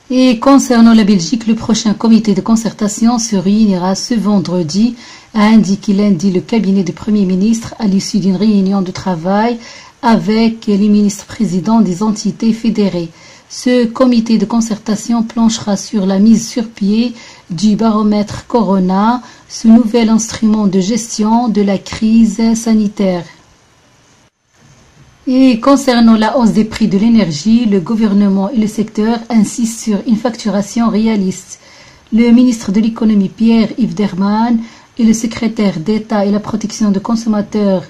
Et concernant la Belgique, le prochain comité de concertation se réunira ce vendredi, a indiqué lundi le cabinet du Premier ministre à l'issue d'une réunion de travail avec les ministres-présidents des entités fédérées. Ce comité de concertation planchera sur la mise sur pied du baromètre Corona, ce nouvel instrument de gestion de la crise sanitaire. Et concernant la hausse des prix de l'énergie, le gouvernement et le secteur insistent sur une facturation réaliste. Le ministre de l'économie Pierre-Yves Derman et le secrétaire d'État et la protection des consommateurs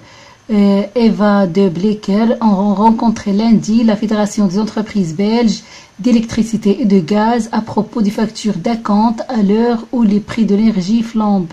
Eva de Bleker ont rencontré lundi la Fédération des entreprises belges d'électricité et de gaz à propos des factures d'acompte à l'heure où les prix de l'énergie flambent.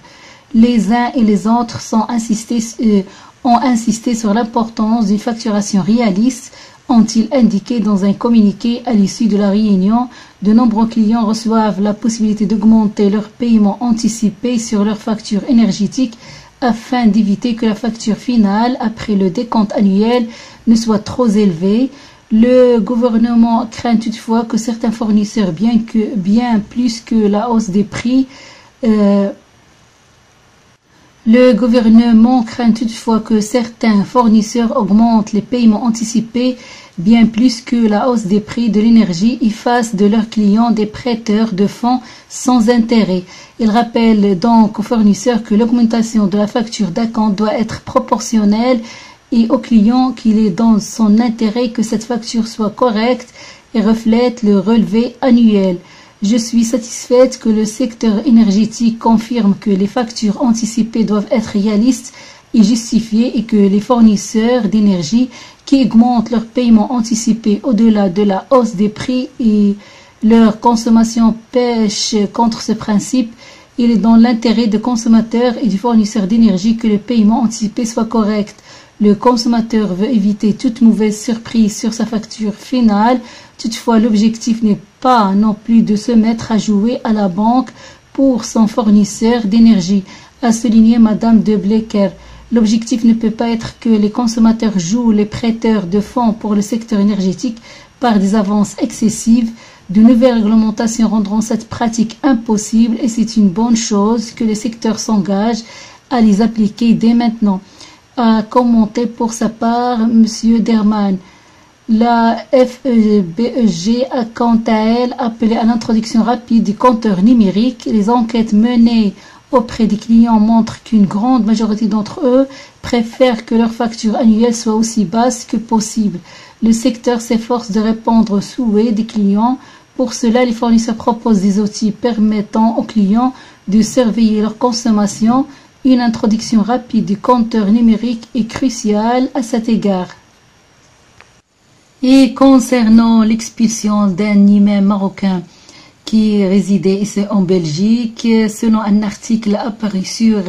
Les uns et les autres ont insisté sur l'importance d'une facturation réaliste, ont-ils indiqué dans un communiqué à l'issue de la réunion. De nombreux clients reçoivent la possibilité d'augmenter leur paiement anticipé sur leur facture énergétique afin d'éviter que la facture finale, après le décompte annuel, ne soit trop élevée. Le gouvernement craint toutefois que certains fournisseurs, bien plus que la hausse des prix, Le gouvernement craint toutefois que certains fournisseurs augmentent les paiements anticipés bien plus que la hausse des prix de l'énergie et fassent de leurs clients des prêteurs de fonds sans intérêt. Il rappelle donc aux fournisseurs que l'augmentation de la facture d'acompte doit être proportionnelle et aux clients qu'il est dans son intérêt que cette facture soit correcte et reflète le relevé annuel. Je suis satisfaite que le secteur énergétique confirme que les factures anticipées doivent être réalistes et justifiées et que les fournisseurs d'énergie qui augmentent leurs paiements anticipés au-delà de la hausse des prix et leur consommation pêchent contre ce principe. Il est dans l'intérêt des consommateurs et du fournisseur d'énergie que le paiement anticipé soit correct. Le consommateur veut éviter toute mauvaise surprise sur sa facture finale. Toutefois, l'objectif n'est pas non plus de se mettre à jouer à la banque pour son fournisseur d'énergie, a souligné Madame de Bleker. L'objectif ne peut pas être que les consommateurs jouent les prêteurs de fonds pour le secteur énergétique par des avances excessives. De nouvelles réglementations rendront cette pratique impossible et c'est une bonne chose que le secteur s'engage à les appliquer dès maintenant, a commenté pour sa part M. Derman. La FEBEG a quant à elle appelé à l'introduction rapide du compteur numérique. Les enquêtes menées auprès des clients montrent qu'une grande majorité d'entre eux préfèrent que leur facture annuelle soit aussi basse que possible. Le secteur s'efforce de répondre aux souhaits des clients. Pour cela, les fournisseurs proposent des outils permettant aux clients de surveiller leur consommation. Une introduction rapide du compteur numérique est cruciale à cet égard. Et concernant l'expulsion d'un imam marocain qui résidait ici en Belgique, selon un article apparu sur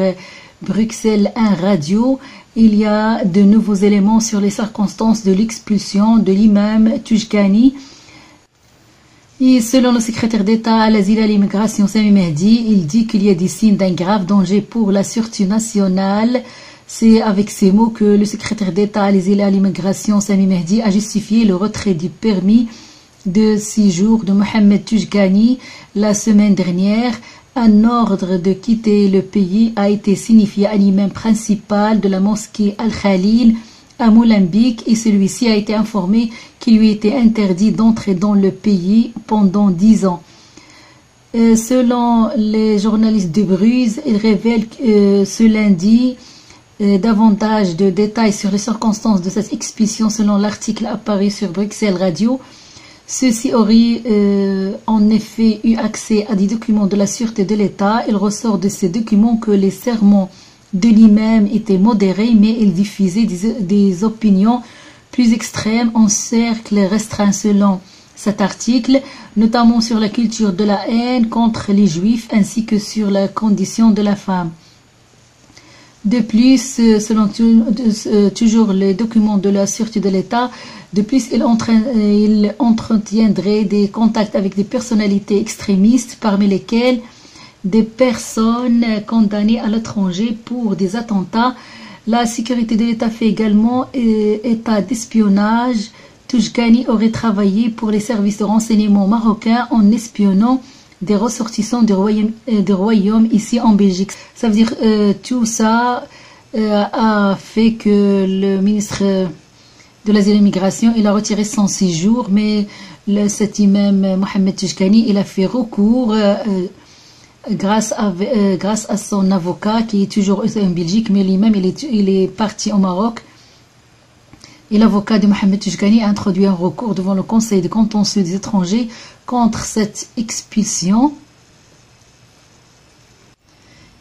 Bruxelles 1 Radio, il y a de nouveaux éléments sur les circonstances de l'expulsion de l'imam Toujkani. Et selon le secrétaire d'État à l'asile et à l'immigration, Sami Mehdi, il dit qu'il y a des signes d'un grave danger pour la sûreté nationale. C'est avec ces mots que le secrétaire d'État à l'asile et à l'immigration, Sami Mehdi, a justifié le retrait du permis de séjour de Mohamed Toujkani la semaine dernière. Un ordre de quitter le pays a été signifié à l'imam principal de la mosquée Al-Khalil à Molenbeek et celui-ci a été informé qu'il lui était interdit d'entrer dans le pays pendant 10 ans. Selon les journalistes de Bruges, ils révèlent ce lundi davantage de détails sur les circonstances de cette expulsion selon l'article apparu sur Bruxelles Radio. Ceux-ci auraient en effet eu accès à des documents de la sûreté de l'État. Il ressort de ces documents que les sermons de l'imam étaient modérés, mais il diffusait des opinions plus extrêmes en cercle restreint selon cet article, notamment sur la culture de la haine contre les juifs ainsi que sur la condition de la femme. De plus, selon toujours les documents de la sûreté de l'État, de plus, il entretiendrait des contacts avec des personnalités extrémistes, parmi lesquelles des personnes condamnées à l'étranger pour des attentats. La sécurité de l'État fait également état d'espionnage. Toujkani aurait travaillé pour les services de renseignement marocains en espionnant des ressortissants du royaume ici en Belgique. Ça veut dire tout ça a fait que le ministre de l'Asile et l'immigration il a retiré son séjour, mais cet imam Mohamed Toujkani il a fait recours grâce à son avocat qui est toujours en Belgique, mais l'imam il est parti au Maroc. Et l'avocat de Mohamed Toujkani a introduit un recours devant le Conseil de contentieux des étrangers contre cette expulsion.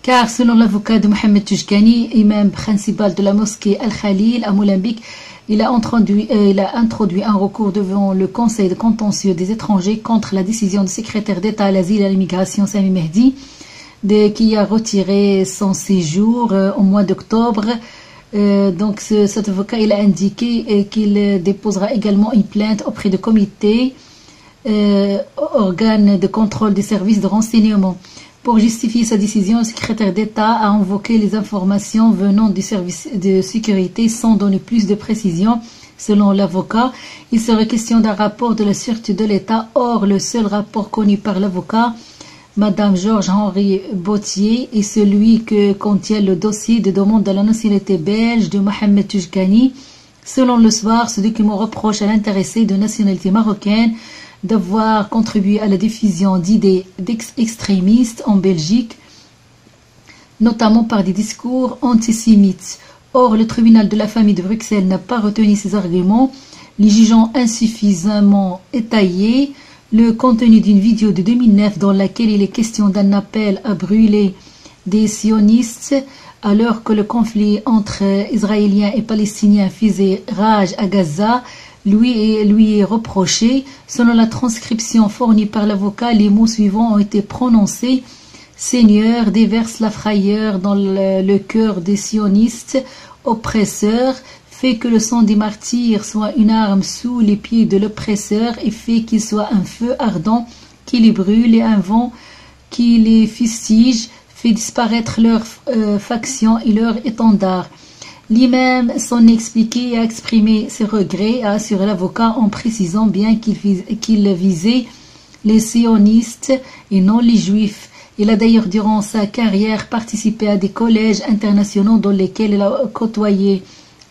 Car selon l'avocat de Mohamed Toujkani, imam principal de la mosquée Al-Khalil à Molenbeek, il a introduit un recours devant le Conseil de contentieux des étrangers contre la décision du secrétaire d'État à l'asile et à l'immigration Sami Mehdi qui a retiré son séjour au mois d'octobre. Donc cet avocat il a indiqué qu'il déposera également une plainte auprès du comité organe de contrôle des services de renseignement. Pour justifier sa décision, le secrétaire d'État a invoqué les informations venant du service de sécurité sans donner plus de précisions. Selon l'avocat, il serait question d'un rapport de la sûreté de l'État. Or, le seul rapport connu par l'avocat, Madame Georges-Henri Bautier, est celui que contient le dossier de demande de la nationalité belge de Mohamed Toujkani. Selon le soir, ce document reproche à l'intéressé de nationalité marocaine d'avoir contribué à la diffusion d'idées extrémistes en Belgique, notamment par des discours antisémites. Or, le tribunal de la famille de Bruxelles n'a pas retenu ces arguments, les jugeant insuffisamment étayés. Le contenu d'une vidéo de 2009 dans laquelle il est question d'un appel à brûler des sionistes alors que le conflit entre Israéliens et Palestiniens faisait rage à Gaza, lui est reproché. Selon la transcription fournie par l'avocat, les mots suivants ont été prononcés. Seigneur, déverse la frayeur dans le cœur des sionistes oppresseurs, fait que le sang des martyrs soit une arme sous les pieds de l'oppresseur et fait qu'il soit un feu ardent qui les brûle et un vent qui les fustige, fait disparaître leurs factions et leurs étendards. L'imam s'en expliqué et a exprimé ses regrets et a assuré l'avocat en précisant bien qu'il visait les sionistes et non les juifs. Il a d'ailleurs durant sa carrière participé à des collèges internationaux dans lesquels il a côtoyé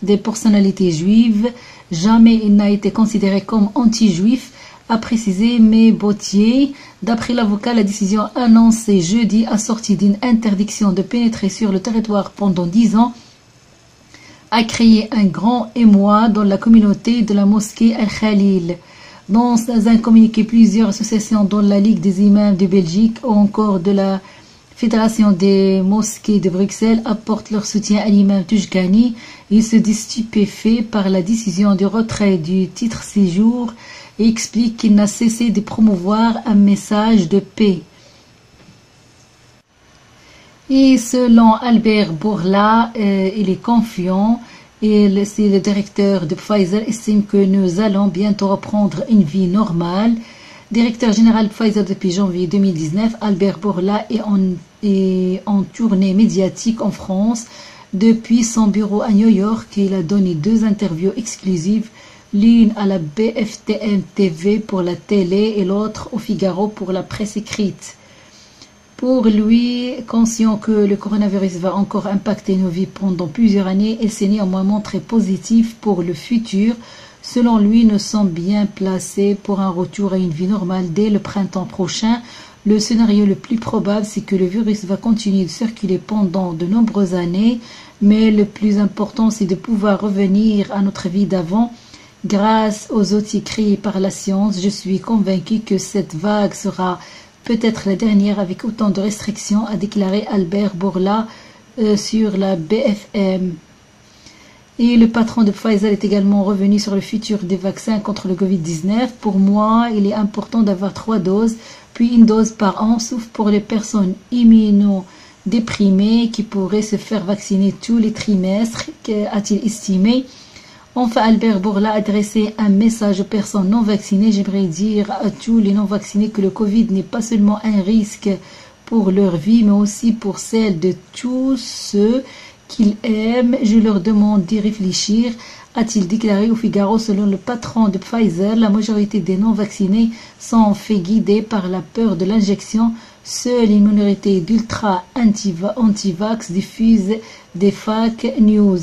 des personnalités juives. Jamais il n'a été considéré comme anti-juif, a précisé mais Bautier. D'après l'avocat, la décision annoncée jeudi assortie d'une interdiction de pénétrer sur le territoire pendant 10 ans a créé un grand émoi dans la communauté de la mosquée Al-Khalil. Dans un communiqué, plusieurs associations dont la Ligue des imams de Belgique ou encore de la Fédération des mosquées de Bruxelles apportent leur soutien à l'imam Toujkani. Ils se disent stupéfaits par la décision du retrait du titre séjour et expliquent qu'il n'a cessé de promouvoir un message de paix. Et selon Albert Bourla, il est confiant et c'est le directeur de Pfizer estime que nous allons bientôt reprendre une vie normale. Directeur général de Pfizer depuis janvier 2019, Albert Bourla est en tournée médiatique en France. Depuis son bureau à New York, il a donné 2 interviews exclusives, l'une à la BFTM TV pour la télé et l'autre au Figaro pour la presse écrite. Pour lui, conscient que le coronavirus va encore impacter nos vies pendant plusieurs années, il s'est néanmoins montré positif pour le futur. Selon lui, nous sommes bien placés pour un retour à une vie normale dès le printemps prochain. Le scénario le plus probable, c'est que le virus va continuer de circuler pendant de nombreuses années, mais le plus important, c'est de pouvoir revenir à notre vie d'avant. Grâce aux outils créés par la science, je suis convaincu que cette vague sera peut-être la dernière avec autant de restrictions, a déclaré Albert Bourla sur la BFM. Et le patron de Pfizer est également revenu sur le futur des vaccins contre le Covid-19. Pour moi, il est important d'avoir 3 doses, puis une dose par an, sauf pour les personnes immunodéprimées qui pourraient se faire vacciner tous les trimestres, a-t-il estimé. Enfin, Albert Bourla a adressé un message aux personnes non vaccinées. J'aimerais dire à tous les non vaccinés que le Covid n'est pas seulement un risque pour leur vie, mais aussi pour celle de tous ceux qu'ils aiment. Je leur demande d'y réfléchir, a-t-il déclaré au Figaro. Selon le patron de Pfizer, la majorité des non-vaccinés sont fait guider par la peur de l'injection. Seule une minorité d'ultra anti-vax diffuse des fake news.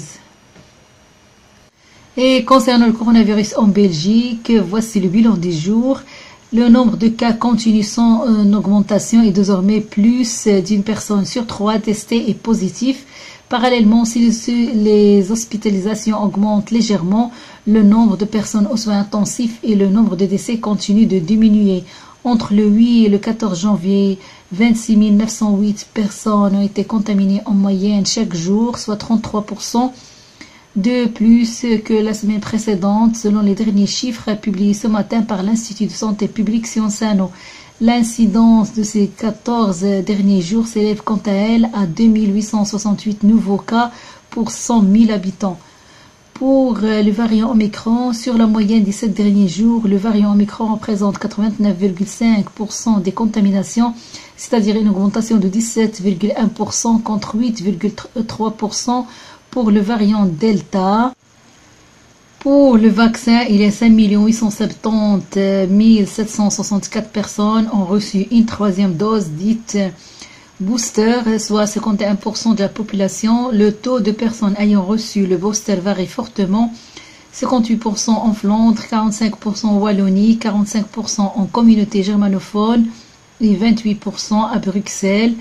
Et concernant le coronavirus en Belgique, voici le bilan du jour. Le nombre de cas continue son augmentation et désormais plus d'une personne sur 3 testée est positif. Parallèlement, si les hospitalisations augmentent légèrement, le nombre de personnes aux soins intensifs et le nombre de décès continue de diminuer. Entre le 8 et le 14 janvier, 26 908 personnes ont été contaminées en moyenne chaque jour, soit 33% de plus que la semaine précédente, selon les derniers chiffres publiés ce matin par l'Institut de santé publique Sciences Ano. L'incidence de ces 14 derniers jours s'élève quant à elle à 2868 nouveaux cas pour 100 000 habitants. Pour le variant Omicron, sur la moyenne des 7 derniers jours, le variant Omicron représente 89,5% des contaminations, c'est-à-dire une augmentation de 17,1% contre 8,3% pour le variant Delta. Pour le vaccin, il y a 5 870 764 personnes ont reçu une troisième dose dite booster, soit 51% de la population. Le taux de personnes ayant reçu le booster varie fortement. 58% en Flandre, 45% en Wallonie, 45% en communauté germanophone et 28% à Bruxelles.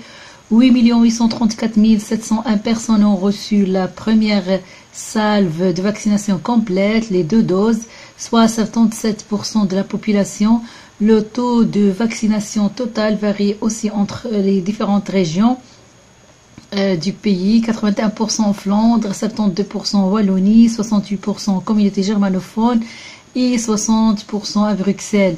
8 834 701 personnes ont reçu la première salve de vaccination complète, les 2 doses, soit 77% de la population. Le taux de vaccination totale varie aussi entre les différentes régions du pays. 81% en Flandre, 72% en Wallonie, 68% en communauté germanophone et 60% à Bruxelles.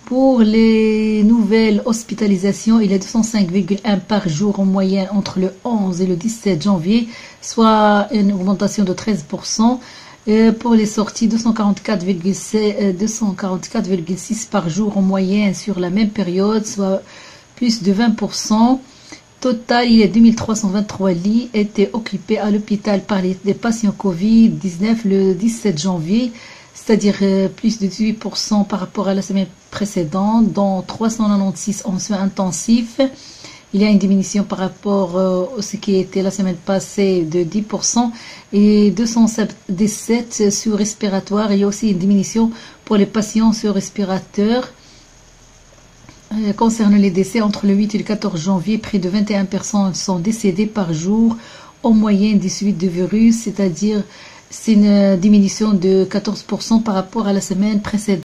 Pour les nouvelles hospitalisations, il y a 205,1 par jour en moyenne entre le 11 et le 17 janvier, soit une augmentation de 13%. Et pour les sorties, 244,6 par jour en moyenne sur la même période, soit plus de 20%. Total, il y a 2323 lits étaient occupés à l'hôpital par des patients Covid-19 le 17 janvier. C'est-à-dire plus de 18% par rapport à la semaine précédente, dont 396 en soins intensifs. Il y a une diminution par rapport à ce qui était la semaine passée de 10% et 217 sur respiratoire. Il y a aussi une diminution pour les patients sur respirateur. Concernant les décès, entre le 8 et le 14 janvier, près de 21 personnes sont décédées par jour en moyenne des suites de virus, c'est-à-dire c'est une diminution de 14% par rapport à la semaine précédente.